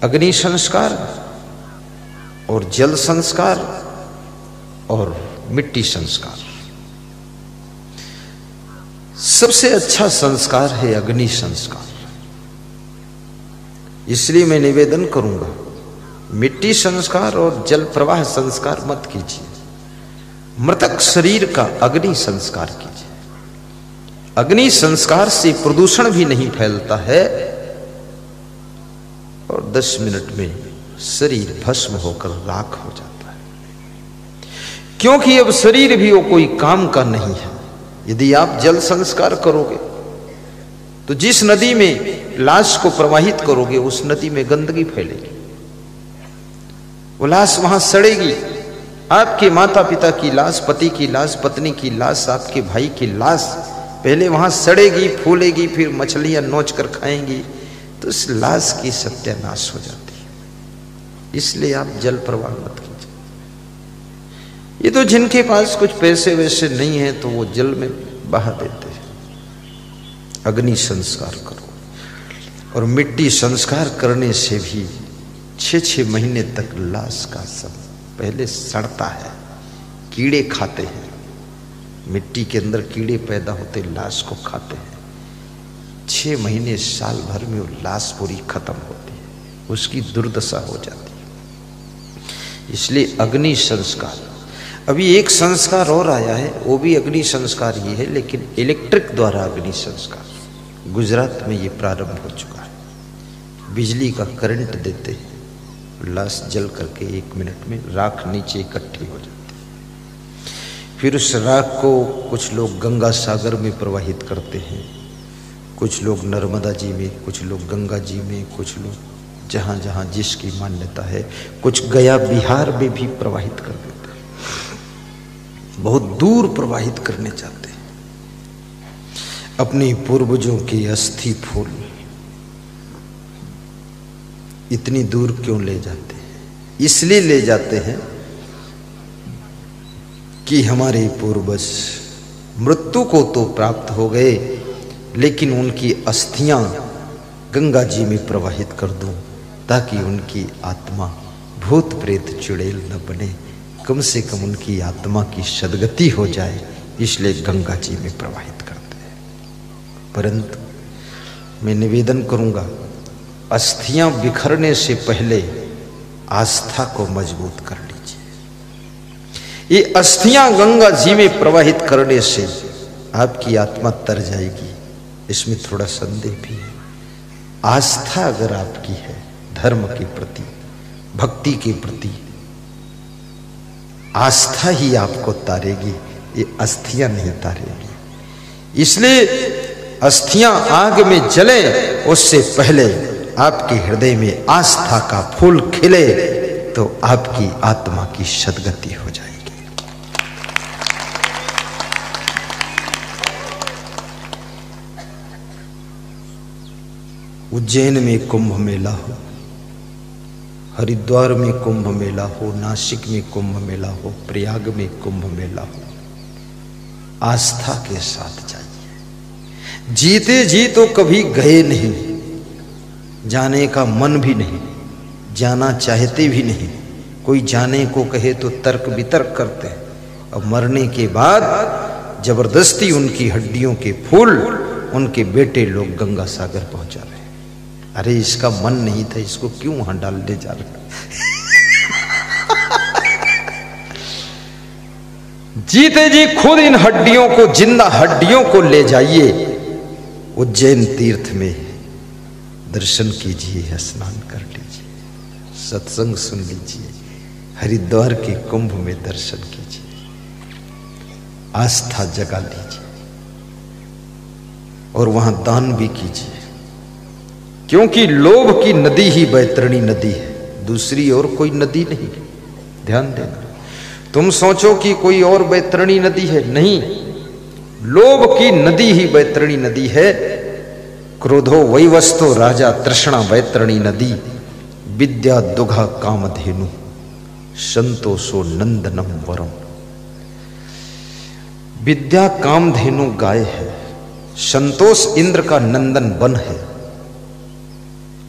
अग्नि संस्कार और जल संस्कार और मिट्टी संस्कार। सबसे अच्छा संस्कार है अग्नि संस्कार। इसलिए मैं निवेदन करूंगा, मिट्टी संस्कार और जल प्रवाह संस्कार मत कीजिए, मृतक शरीर का अग्नि संस्कार कीजिए। अग्नि संस्कार से प्रदूषण भी नहीं फैलता है और 10 मिनट में शरीर भस्म होकर राख हो जाता है। क्योंकि अब शरीर भी वो कोई काम का नहीं है। यदि आप जल संस्कार करोगे तो जिस नदी में लाश को प्रवाहित करोगे उस नदी में गंदगी फैलेगी, वो लाश वहां सड़ेगी। आपके माता पिता की लाश, पति की लाश, पत्नी की लाश, आपके भाई की लाश पहले वहां सड़ेगी, फूलेगी, फिर मछलियां नोच कर खाएंगी, तो इस लाश की सत्यानाश हो जाती है। इसलिए आप जल प्रवाह मत कीजिए। ये तो जिनके पास कुछ पैसे वैसे नहीं है तो वो जल में बहा देते हैं। अग्नि संस्कार करो। और मिट्टी संस्कार करने से भी 6-6 महीने तक लाश का सब पहले सड़ता है, कीड़े खाते हैं, मिट्टी के अंदर कीड़े पैदा होते, लाश को खाते हैं। 6 महीने साल भर में वो लाश पूरी खत्म होती है, उसकी दुर्दशा हो जाती है। इसलिए अग्नि संस्कार। अभी एक संस्कार और आया है, वो भी अग्नि संस्कार ही है, लेकिन इलेक्ट्रिक द्वारा अग्नि संस्कार। गुजरात में ये प्रारंभ हो चुका है। बिजली का करंट देते हैं, लाश जल करके 1 मिनट में राख नीचे इकट्ठी हो जाती है। फिर उस राख को कुछ लोग गंगा सागर में प्रवाहित करते हैं, कुछ लोग नर्मदा जी में, कुछ लोग गंगा जी में, कुछ लोग जहाँ जहाँ जिसकी मान्यता है, कुछ गया बिहार में भी प्रवाहित कर देते हैं। बहुत दूर प्रवाहित करने जाते हैं। अपने पूर्वजों के अस्थि फूल इतनी दूर क्यों ले जाते हैं? इसलिए ले जाते हैं कि हमारे पूर्वज मृत्यु को तो प्राप्त हो गए, लेकिन उनकी अस्थियां गंगा जी में प्रवाहित कर दूं, ताकि उनकी आत्मा भूत प्रेत चुड़ैल न बने, कम से कम उनकी आत्मा की सद्गति हो जाए। इसलिए गंगा जी में प्रवाहित करते हैं। परंतु मैं निवेदन करूंगा, अस्थियां बिखरने से पहले आस्था को मजबूत कर लीजिए। ये अस्थियां गंगा जी में प्रवाहित करने से आपकी आत्मा तर जाएगी, इसमें थोड़ा संदेह भी है। आस्था अगर आपकी है धर्म के प्रति, भक्ति के प्रति, आस्था ही आपको तारेगी, ये अस्थियां नहीं तारेगी। इसलिए अस्थियां आग में जले उससे पहले आपके हृदय में आस्था का फूल खिले, तो आपकी आत्मा की सद्गति हो जाएगी। उज्जैन में कुंभ मेला हो, हरिद्वार में कुंभ मेला हो, नासिक में कुंभ मेला हो, प्रयाग में कुंभ मेला हो, आस्था के साथ जाइए। जीते जी तो कभी गए नहीं, जाने का मन भी नहीं, जाना चाहते भी नहीं। कोई जाने को कहे तो तर्क वितर्क करते हैं, और मरने के बाद जबरदस्ती उनकी हड्डियों के फूल उनके बेटे लोग गंगा सागर पहुंचा रहे हैं। अरे इसका मन नहीं था, इसको क्यों वहां डालने जा रहे? जीते जी खुद इन हड्डियों को, जिंदा हड्डियों को ले जाइए उज्जैन तीर्थ में, दर्शन कीजिए, स्नान कर लीजिए, सत्संग सुन लीजिए, हरिद्वार के कुंभ में दर्शन कीजिए, आस्था जगा लीजिए और वहां दान भी कीजिए। क्योंकि लोभ की नदी ही बैतरणी नदी है, दूसरी और कोई नदी नहीं। ध्यान देना, तुम सोचो कि कोई और बैतरणी नदी है, नहीं, लोभ की नदी ही बैतरणी नदी है। क्रोधो वैवस्तो राजा तृष्णा बैतरणी नदी, विद्या दुघा कामधेनु संतोषो नंदनम वरम। विद्या कामधेनु गाय है, संतोष इंद्र का नंदन वन है,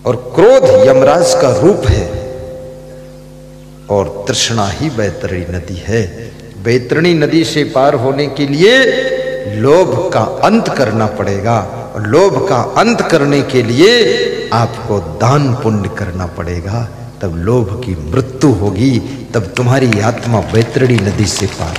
और क्रोध यमराज का रूप है, और तृष्णा ही बैतरणी नदी है। बैतरणी नदी से पार होने के लिए लोभ का अंत करना पड़ेगा, और लोभ का अंत करने के लिए आपको दान पुण्य करना पड़ेगा, तब लोभ की मृत्यु होगी, तब तुम्हारी आत्मा बैतरणी नदी से पार